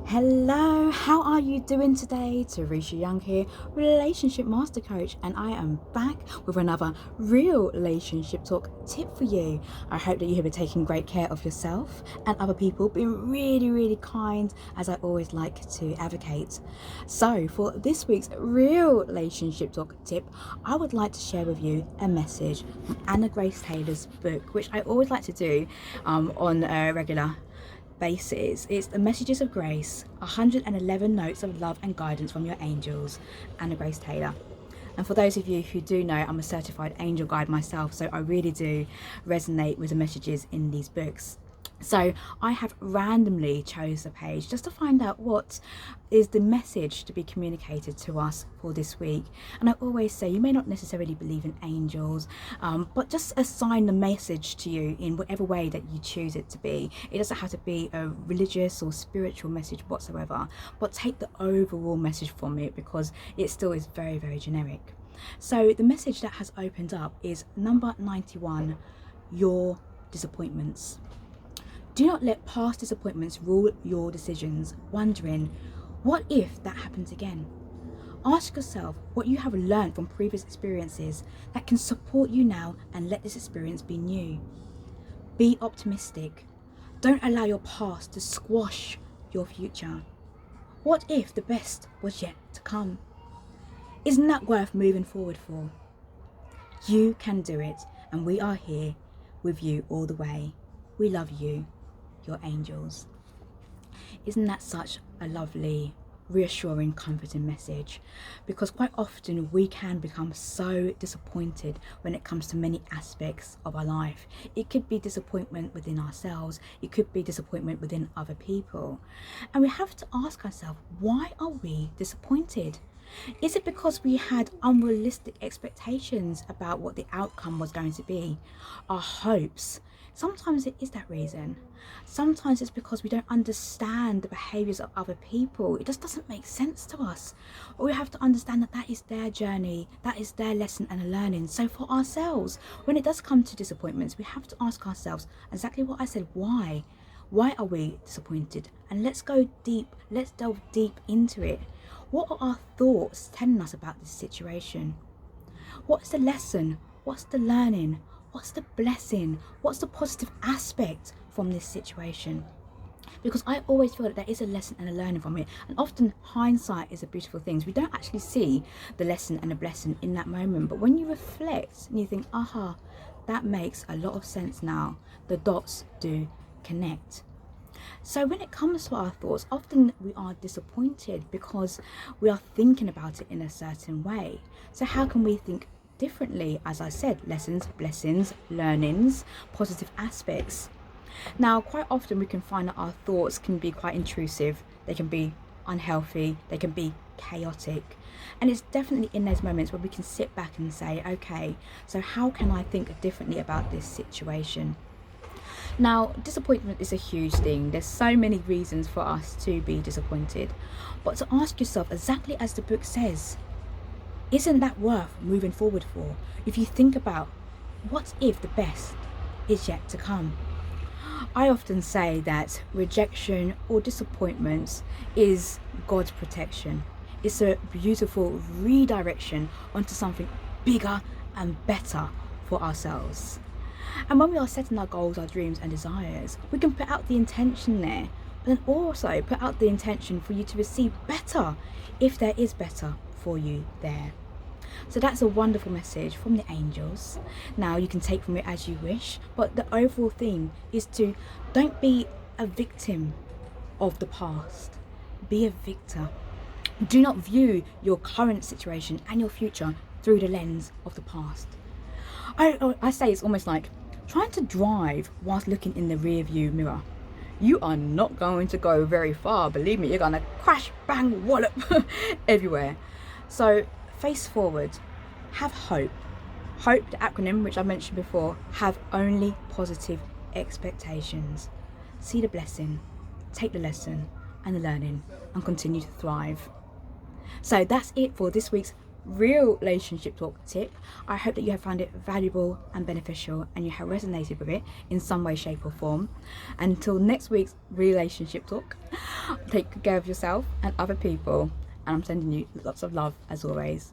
Hello, how are you doing today? Teresha Young here, relationship master coach, and I am back with another relationship talk tip for you. I hope that you have been taking great care of yourself and other people, being really kind, as I always like to advocate. So for this week's relationship talk tip, I would like to share with you a message from Anna Grace Taylor's book, which I always like to do on a regular basis. It's the Messages of Grace, 111 Notes of Love and Guidance from Your Angels, Anna Grace Taylor. And for those of you who do know, I'm a certified angel guide myself, so I really do resonate with the messages in these books. So I have randomly chose a page just to find out what is the message to be communicated to us for this week. And I always say you may not necessarily believe in angels, but just assign the message to you in whatever way that you choose it to be. It doesn't have to be a religious or spiritual message whatsoever, but take the overall message from it because it still is very generic. So the message that has opened up is number 91, your disappointments. Do not let past disappointments rule your decisions, wondering, what if that happens again? Ask yourself what you have learned from previous experiences that can support you now and let this experience be new. Be optimistic. Don't allow your past to squash your future. What if the best was yet to come? Isn't that worth moving forward for? You can do it, and we are here with you all the way. We love you. Your angels. Isn't that such a lovely, reassuring, comforting message? Because quite often we can become so disappointed when it comes to many aspects of our life. It could be disappointment within ourselves, it could be disappointment within other people, and we have to ask ourselves, why are we disappointed? Is it because we had unrealistic expectations about what the outcome was going to be? Our hopes. Sometimes it is that reason. Sometimes it's because we don't understand the behaviours of other people. It just doesn't make sense to us. Or we have to understand that that is their journey, that is their lesson and learning. So for ourselves, when it does come to disappointments, we have to ask ourselves exactly what I said, why? Why are we disappointed? And let's go deep, let's delve deep into it. What are our thoughts telling us about this situation? What's the lesson? What's the learning? What's the blessing? What's the positive aspect from this situation? Because I always feel that there is a lesson and a learning from it. And often hindsight is a beautiful thing. We don't actually see the lesson and the blessing in that moment. But when you reflect and you think, aha, that makes a lot of sense now. The dots do connect. So when it comes to our thoughts, often we are disappointed because we are thinking about it in a certain way. So how can we think differently? As I said, lessons, blessings, learnings, positive aspects. Now, quite often we can find that our thoughts can be quite intrusive. They can be unhealthy. They can be chaotic. And it's definitely in those moments where we can sit back and say, okay, so how can I think differently about this situation? Now, disappointment is a huge thing. There's so many reasons for us to be disappointed. But to ask yourself, exactly as the book says, isn't that worth moving forward for? If you think about, what if the best is yet to come? I often say that rejection or disappointment is God's protection. It's a beautiful redirection onto something bigger and better for ourselves. And when we are setting our goals, our dreams and desires, we can put out the intention there, but then also put out the intention for you to receive better if there is better for you there. So that's a wonderful message from the angels. Now you can take from it as you wish, but the overall theme is to don't be a victim of the past. Be a victor. Do not view your current situation and your future through the lens of the past. I say it's almost like trying to drive whilst looking in the rear view mirror. You are not going to go very far, believe me. You're gonna crash, bang, wallop everywhere. So face forward, have hope. Hope, the acronym which I mentioned before, have only positive expectations. See the blessing, take the lesson and the learning, and continue to thrive. So that's it for this week's relationship talk tip. I hope that you have found it valuable and beneficial and you have resonated with it in some way, shape or form. Until next week's relationship talk, take good care of yourself and other people, and I'm sending you lots of love as always.